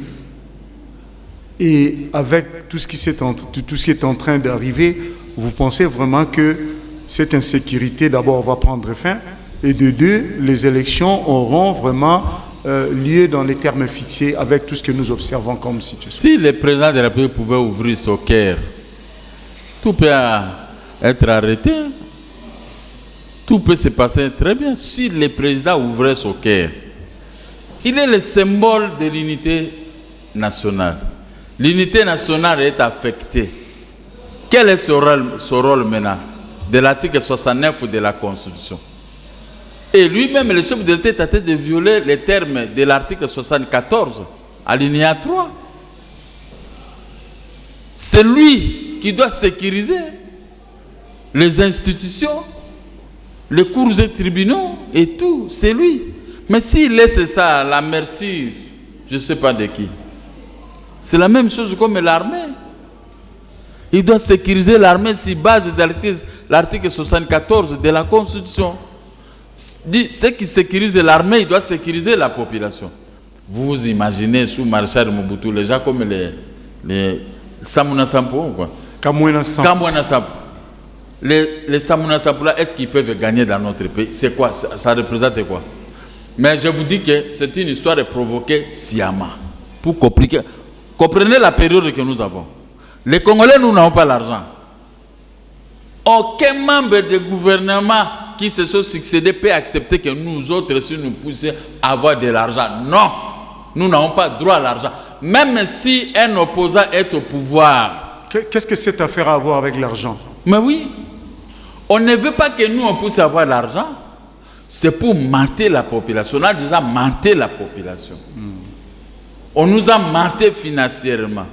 Et avec tout ce qui est en train d'arriver, vous pensez vraiment que cette insécurité, d'abord, va prendre fin, et de deux, les élections auront vraiment lieu dans les termes fixés avec tout ce que nous observons comme situation? Si le président de la République pouvait ouvrir son cœur, tout peut être arrêté. Tout peut se passer très bien si le président ouvrait son cœur. Il est le symbole de l'unité nationale. L'unité nationale est affectée. Quel est son rôle maintenant de l'article 69 de la Constitution? Et lui-même, le chef de l'État, est en train de violer les termes de l'article 74, alinéa 3. C'est lui qui doit sécuriser les institutions, les cours et tribunaux et tout, c'est lui. Mais s'il laisse ça à la merci, je ne sais pas de qui, c'est la même chose comme l'armée. Il doit sécuriser l'armée sur base de l'article 74 de la Constitution. Ce qui sécurise l'armée, il doit sécuriser la population. Vous imaginez sous Maréchal Mobutu, les gens comme les Samuna Sampo, quoi. Kamwena Sampo. Les Samuna Sampo, est-ce qu'ils peuvent gagner dans notre pays? C'est quoi? Ça représente quoi? Mais je vous dis que c'est une histoire provoquée sciemment. Pour compliquer. Comprenez la période que nous avons. Les Congolais, nous n'avons pas l'argent. Aucun membre du gouvernement qui se sont succédés peut accepter que nous autres, si nous puissions avoir de l'argent. Non, nous n'avons pas droit à l'argent. Même si un opposant est au pouvoir. Qu'est-ce que cette affaire a à voir avec l'argent? Mais oui, On ne veut pas que nous, on puisse avoir l'argent. C'est pour mentir la population. On a déjà menté la population. On nous a menté financièrement.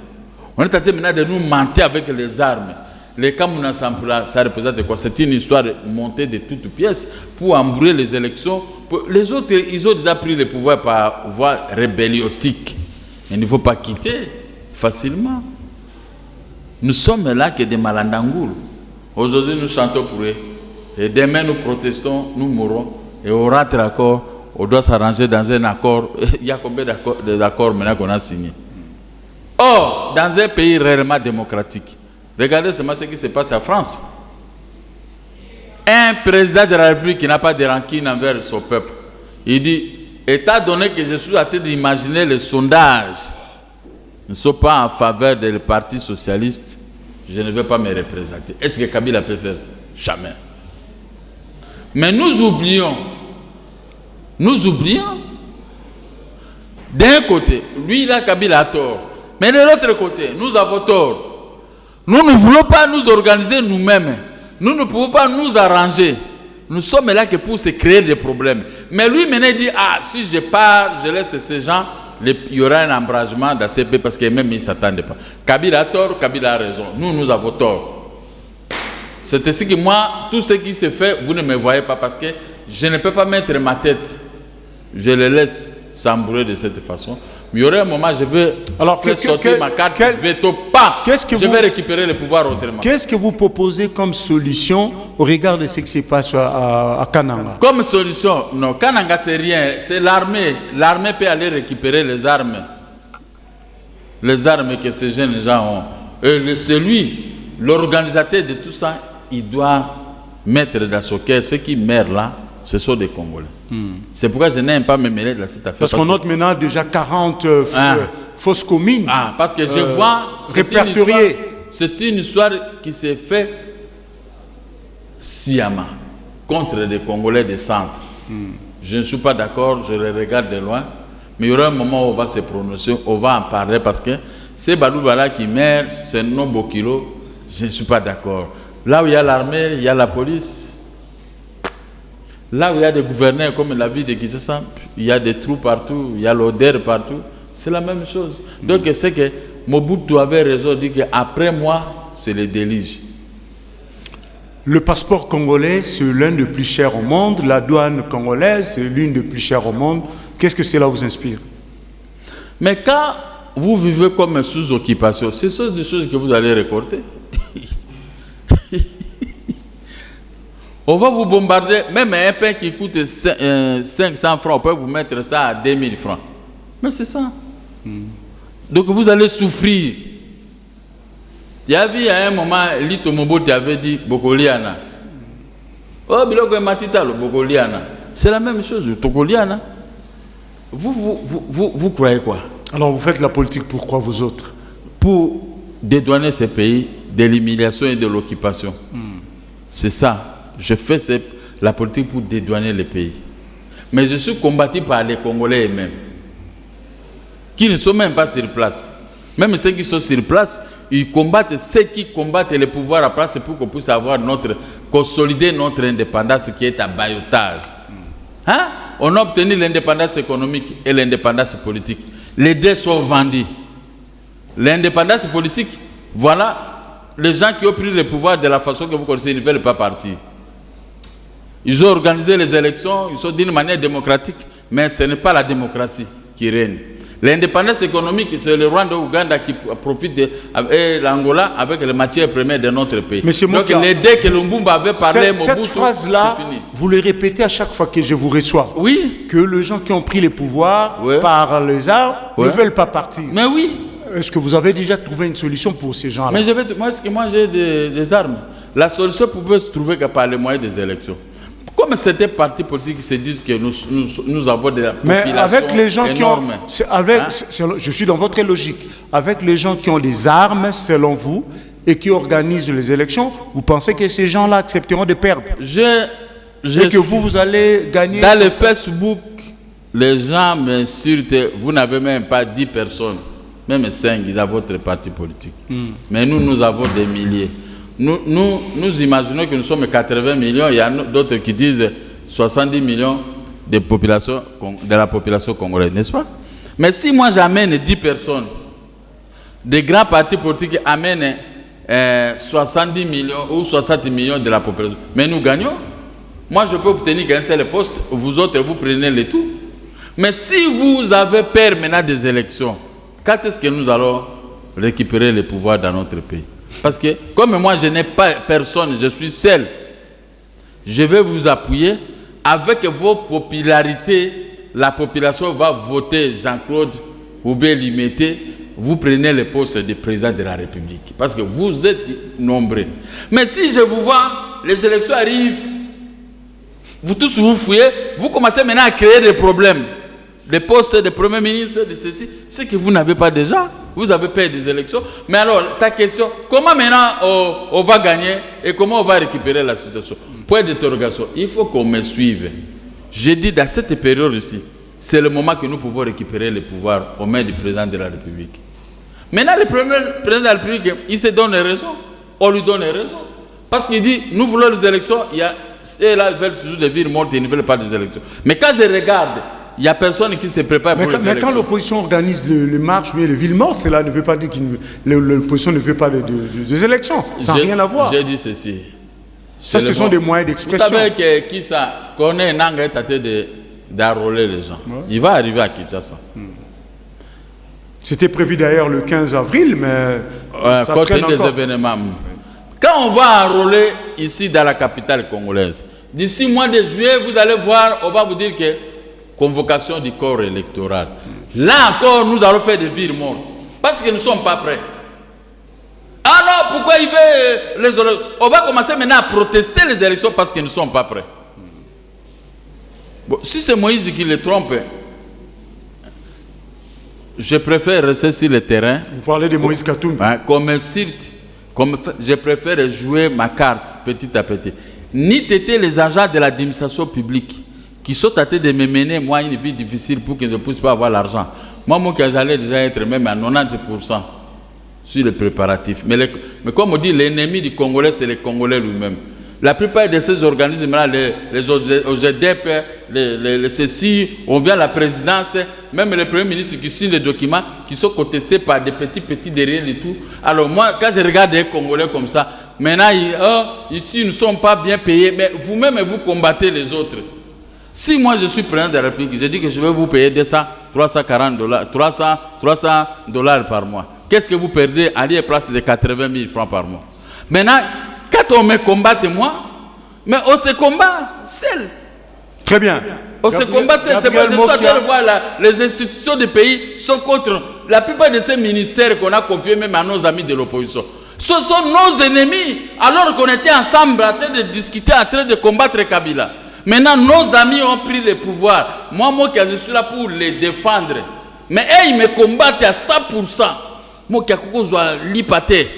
On est en train maintenant de nous mentir avec les armes. Les Camerounais Sampula, ça représente quoi? C'est une histoire montée de toutes pièces pour embrouiller les élections. Les autres, ils ont déjà pris le pouvoir par voie rébelliotique. Il ne faut pas quitter facilement. Nous sommes là que des malandangoul. Aujourd'hui, nous chantons pour eux. Et demain, nous protestons, nous mourrons. Et on rentre d'accord, on doit s'arranger dans un accord. Il y a combien d'accords maintenant qu'on a signés? Or, dans un pays réellement démocratique, regardez seulement ce qui se passe en France. Un président de la République qui n'a pas de rancune envers son peuple, il dit, étant donné que je suis en train d'imaginer les sondages ne sont pas en faveur du Parti socialiste, je ne vais pas me représenter. Est-ce que Kabila peut faire ça? Jamais. Mais nous oublions, d'un côté, lui là, Kabila a tort, mais de l'autre côté, nous avons tort. Nous ne voulons pas nous organiser nous-mêmes, nous ne pouvons pas nous arranger. Nous sommes là que pour se créer des problèmes. Mais lui maintenant dit, ah, si je pars, je laisse ces gens, il y aura un embrasement dans ces pays parce que même ils ne s'attendaient pas. Kabila a tort, Kabila a raison. Nous avons tort. C'est ainsi que moi, tout ce qui se fait, vous ne me voyez pas parce que je ne peux pas mettre ma tête. Je les laisse s'embrouiller de cette façon. Mais il y aura un moment, je vais faire sortir ma carte veto. Pas. Je vais récupérer le pouvoir autrement. Qu'est-ce que vous proposez comme solution au regard de ce qui se passe à Kananga? Comme solution, non, Kananga c'est rien, c'est l'armée. L'armée peut aller récupérer les armes. Les armes que ces jeunes gens ont. Et c'est lui, l'organisateur de tout ça, il doit mettre dans son cœur ceux qui meurent là. Ce sont des Congolais. C'est pourquoi je n'aime pas me mêler de cette affaire. Parce qu'on note maintenant déjà 40 fausses communes. Parce que je vois répertoriées. C'est une histoire qui s'est faite sciemment contre des Congolais des centres. Je ne suis pas d'accord, je les regarde de loin. Mais il y aura un moment où on va se prononcer, on va en parler parce que ces Badoubala qui meurent, c'est non Bokilo. Je ne suis pas d'accord. Là où il y a l'armée, il y a la police. Là où il y a des gouverneurs comme la ville de Kinshasa, il y a des trous partout, il y a l'odeur partout, c'est la même chose. Donc c'est que Mobutu avait raison de dire qu'après moi, c'est le déluge. Le passeport congolais, c'est l'un des plus chers au monde. La douane congolaise, c'est l'une des plus chères au monde. Qu'est-ce que cela vous inspire? Mais quand vous vivez comme sous occupation, ce sont des choses que vous allez récolter. On va vous bombarder, même un pain qui coûte 500 francs, on peut vous mettre ça à 2000 francs. Mais c'est ça. Donc vous allez souffrir. Il y avait à un moment, Lito Mobote avait dit Bokoliana. Oh, Biloko Matita, le Bokoliana. C'est la même chose, le Tokoliana. Vous croyez quoi? Alors vous faites la politique, pourquoi vous autres? Pour dédouaner ces pays de l'humiliation et de l'occupation. C'est ça. Je fais la politique pour dédouaner les pays. Mais je suis combattu par les Congolais eux-mêmes, qui ne sont même pas sur place. Même ceux qui sont sur place, ils combattent ceux qui combattent le pouvoir à place pour qu'on puisse consolider notre indépendance qui est à baillotage. On a obtenu l'indépendance économique et l'indépendance politique. Les deux sont vendus. L'indépendance politique, voilà, les gens qui ont pris le pouvoir de la façon que vous connaissez, ils ne veulent pas partir. Ils ont organisé les élections, ils sont d'une manière démocratique, mais ce n'est pas la démocratie qui règne. L'indépendance économique, c'est le Rwanda, Ouganda qui profite et l'Angola avec les matières premières de notre pays. Monsieur Donc Mouka, dès que Lumumba avait parlé, cette phrase-là, vous le répétez à chaque fois que je vous reçois. Oui. Que les gens qui ont pris le pouvoir par les armes ne veulent pas partir. Mais oui. Est-ce que vous avez déjà trouvé une solution pour ces gens-là? Mais moi j'ai des armes. La solution pouvait se trouver que par les moyens des élections. Comme certains partis politiques qui se disent que nous avons de la population. Mais avec les gens énorme. je suis dans votre logique. Avec les gens qui ont des armes, selon vous, et qui organisent les élections, vous pensez que ces gens-là accepteront de perdre? Et que vous allez gagner? Dans le Facebook, les gens m'insultent. Vous n'avez même pas 10 personnes, même 5 dans votre parti politique. Mais nous avons des milliers. Nous imaginons que nous sommes 80 millions, il y a d'autres qui disent 70 millions de la population congolaise, n'est-ce pas? Mais si moi j'amène 10 personnes, des grands partis politiques amènent 70 millions ou 60 millions de la population, mais nous gagnons. Moi je peux obtenir qu'un seul poste, vous autres vous prenez le tout. Mais si vous avez peur maintenant des élections, quand est-ce que nous allons récupérer le pouvoir dans notre pays? Parce que comme moi je n'ai pas personne, je suis seul, je vais vous appuyer. Avec vos popularités, la population va voter Jean-Claude Oubé Limité, vous prenez le poste de président de la République. Parce que vous êtes nombreux. Mais si je vous vois, les élections arrivent, vous tous vous fouillez, vous commencez maintenant à créer des problèmes. Des postes de premier ministre, de ceci, c'est que vous n'avez pas déjà. Vous avez peur des élections. Mais alors, ta question, comment maintenant on va gagner et comment on va récupérer la situation? Point d'interrogation. Il faut qu'on me suive. J'ai dit dans cette période ici, c'est le moment que nous pouvons récupérer le pouvoir aux mains du président de la République. Maintenant, le premier président de la République, il se donne raison. On lui donne raison. Parce qu'il dit, nous voulons les élections. Ceux-là veulent toujours des villes mortes et ils ne veulent pas des élections. Mais quand je regarde, il n'y a personne qui se prépare pour les élections. Mais quand l'opposition organise les marches, mais les villes mortes, cela ne veut pas dire que l'opposition ne veut pas des élections. Ça n'a rien à voir. J'ai dit ceci. Ça, ce sont des moyens d'expression. Vous savez que qui ça connaît Nanga est tenté d'enrôler les gens. Ouais. Il va arriver à Kinshasa. C'était prévu d'ailleurs le 15 avril, mais ça traîne des événements. Quand on va enrôler ici dans la capitale congolaise, d'ici mois de juillet, vous allez voir, on va vous dire que convocation du corps électoral. Là encore, nous allons faire des villes mortes. Parce que nous ne sommes pas prêts. Ah non, pourquoi il veut les élections? On va commencer maintenant à protester les élections parce que nous ne sommes pas prêts. Bon, si c'est Moïse qui les trompe, je préfère rester sur le terrain. Vous parlez de Moïse Katumbi. Comme site, je préfère jouer ma carte petit à petit. Ni t'étais les agents de l'administration publique qui sont tentés de me mener, moi, une vie difficile pour que je ne puisse pas avoir l'argent. Moi, j'allais déjà être même à 90% sur les préparatifs. Mais comme on dit, l'ennemi du Congolais, c'est le Congolais lui-même. La plupart de ces organismes-là, les OGDEP, les ceci, on vient à la présidence, même le Premier ministre qui signe les documents qui sont contestés par des petits derrière et tout. Alors moi, quand je regarde les Congolais comme ça, maintenant, ici, nous ne sommes pas bien payés, mais vous-même, vous combattez les autres. Si moi, je suis président de la République, je dis que je vais vous payer $340, $300 par mois. Qu'est-ce que vous perdez à place de 80 000 francs par mois? Maintenant, quand on me combat, moi, mais on se combat seul. Très bien. On se combat seul. C'est pour ça que je suis en train de voir les institutions du pays sont contre. La plupart de ces ministères qu'on a confiés même à nos amis de l'opposition, ce sont nos ennemis. Alors qu'on était ensemble en train de discuter, en train de combattre Kabila. Maintenant, nos amis ont pris le pouvoir. Moi, je suis là pour les défendre. Mais eux, ils me combattent à 100%. Moi, je dois l'hypater.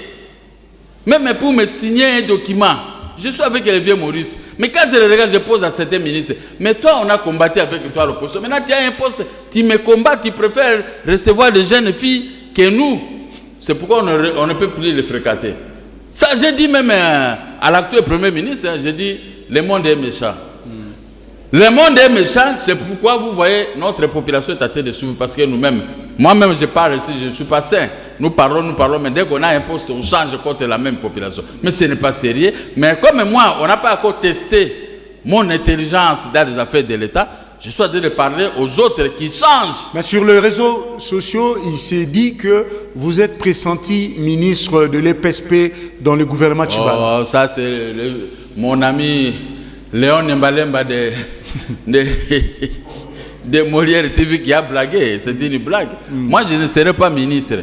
Même pour me signer un document, je suis avec le vieux Maurice. Mais quand je le regarde, je pose à certains ministres. Mais toi, on a combattu avec toi l'opposition. Maintenant, tu as un poste, tu me combats, tu préfères recevoir des jeunes filles que nous. C'est pourquoi on ne peut plus les fréquenter. Ça, j'ai dit même à l'actuel Premier ministre, j'ai dit, le monde est méchant. Le monde est méchant, c'est pourquoi vous voyez notre population est en train de souffrir. Parce que nous-mêmes, moi-même je parle ici, je ne suis pas sain. Nous parlons, mais dès qu'on a un poste, on change contre la même population. Mais ce n'est pas sérieux. Mais comme moi, on n'a pas encore testé mon intelligence dans les affaires de l'État, je suis en train de parler aux autres qui changent. Mais sur les réseaux sociaux, il s'est dit que vous êtes pressenti ministre de l'EPSP dans le gouvernement Tchibala. Oh, ça c'est mon ami Léon Nembalemba de Molière TV qui a blagué. C'est une blague. Moi, je ne serai pas ministre.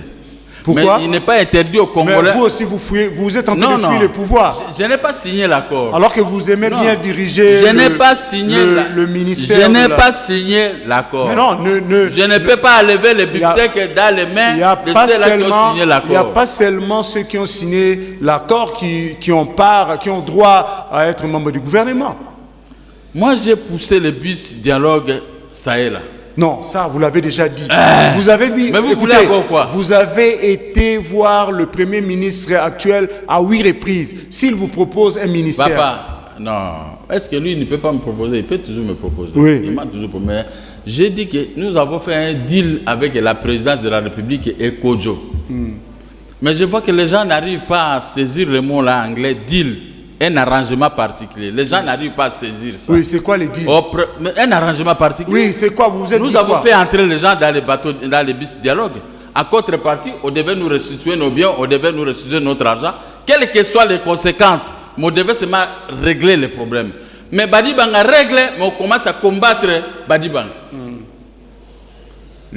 Pourquoi? Mais il n'est pas interdit aux Congolais. Mais vous aussi, vous êtes en train de fuir le pouvoir. Je n'ai pas signé l'accord. Alors que vous aimez bien diriger le ministère. Je n'ai pas signé l'accord. Mais non, je ne peux pas enlever les bibliothèques dans les mains de ceux-là qui ont signé l'accord. Il n'y a pas seulement ceux qui ont signé l'accord qui ont droit à être membres du gouvernement. Moi, j'ai poussé le bus dialogue Sahel. Non, ça, vous l'avez déjà dit. Vous avez dit, mais vous écoutez, voulez encore quoi? Vous avez été voir le Premier ministre actuel à 8 reprises. S'il vous propose un ministère... Papa, non. Est-ce que lui, il ne peut pas me proposer? Il peut toujours me proposer. Oui. Il m'a toujours proposé. J'ai dit que nous avons fait un deal avec la présidence de la République et Kojo. Mais je vois que les gens n'arrivent pas à saisir le mot là anglais, deal, un arrangement particulier. Les gens n'arrivent pas à saisir ça. Oui, c'est quoi les deals? Un arrangement particulier. Oui, c'est quoi? Vous êtes Nous avons fait entrer les gens dans les bateaux, dans les bus dialogue. À contrepartie, on devait nous restituer nos biens, on devait nous restituer notre argent. Quelles que soient les conséquences, on devait seulement régler les problèmes. Mais Badibanga règle, mais on commence à combattre Badibanga.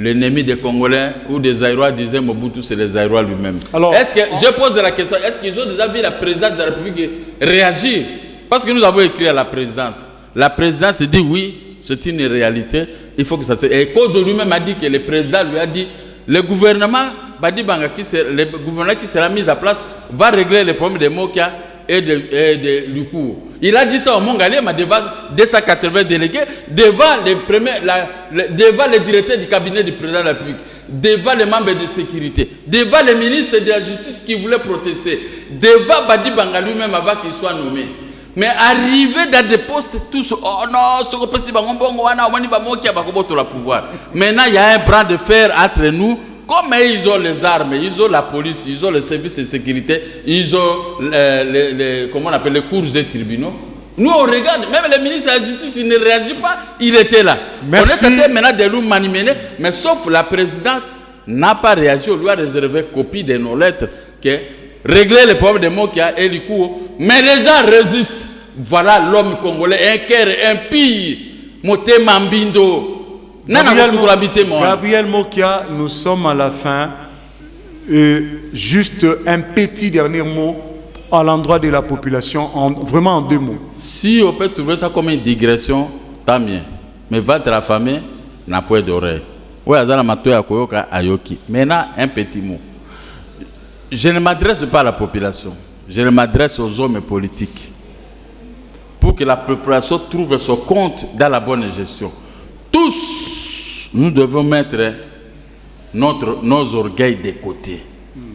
L'ennemi des Congolais ou des Zaïrois disait Mobutu, c'est les Zaïrois lui-même. Est-ce que, je pose la question, est-ce qu'ils ont déjà vu la présidence de la République réagir? Parce que nous avons écrit à la présidence. La présidence dit oui, c'est une réalité, il faut que ça se... Et Kojo lui-même a dit que le président lui a dit, le gouvernement, Badibanga, le gouvernement qui sera mis à place, va régler les problèmes de Mokia et de Lukou. Il a dit ça au Mongalé, mais devant 280 délégués, devant devant les directeurs du cabinet du président de la République, devant les membres de sécurité, devant les ministres de la justice qui voulaient protester, devant Badibanga lui-même avant qu'il soit nommé. Mais arrivé dans des postes, tous, oh non, ce que c'est le pouvoir. Maintenant, il y a un bras de fer entre nous. Comme ils ont les armes, ils ont la police, ils ont les services de sécurité, ils ont comment on appelle, les cours et tribunaux. Nous, on regarde, même le ministre de la Justice, il ne réagit pas, il était là. Merci. On est peut-être maintenant des loups manimenés, mais sauf la présidente n'a pas réagi, on lui a réservé copie de nos lettres, que régler les problèmes de Mokia et Likou, mais les gens résistent. Voilà l'homme congolais, un cœur impie, Moté Mambindo. Gabriel Mokia, nous sommes à la fin. Juste un petit dernier mot à l'endroit de la population, vraiment en 2 mots. Si on peut trouver ça comme une digression, tant mieux. Mais votre affamé n'a pas d'oreille. Maintenant, un petit mot. Je ne m'adresse pas à la population, je m'adresse aux hommes politiques. Pour que la population trouve son compte dans la bonne gestion. Tous, nous devons mettre nos orgueils de côté.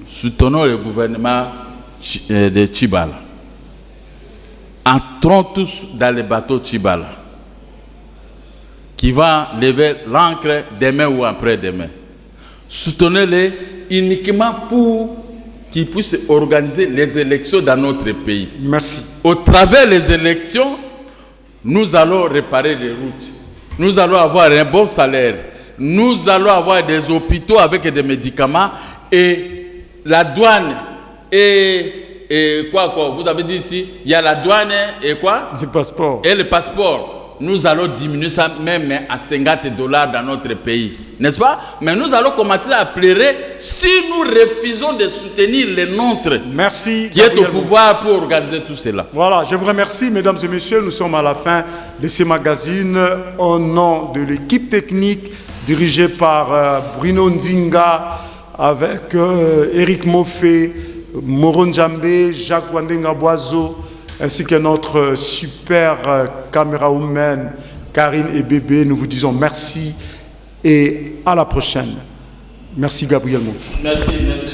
Soutenons le gouvernement de Tchibala. Entrons tous dans le bateau Tchibala, qui va lever l'ancre demain ou après-demain. Soutenez-les uniquement pour qu'ils puissent organiser les élections dans notre pays. Merci. Au travers des élections, nous allons réparer les routes. Nous allons avoir un bon salaire. Nous allons avoir des hôpitaux avec des médicaments et la douane et quoi. Vous avez dit ici, il y a la douane et quoi? Du passeport. Et le passeport. Nous allons diminuer ça même à $50 dans notre pays. N'est-ce pas? Mais nous allons commencer à pleurer si nous refusons de soutenir les nôtres. Merci. Qui est au pouvoir pour organiser tout cela. Voilà, je vous remercie, mesdames et messieurs. Nous sommes à la fin de ce magazine. Au nom de l'équipe technique dirigée par Bruno Nzinga, avec Eric Moffé, Moron Djambé, Jacques Wandenga Boiseau, ainsi que notre super camérawoman Karine et Bébé. Nous vous disons merci et à la prochaine. Merci Gabriel Moffé. Merci, merci.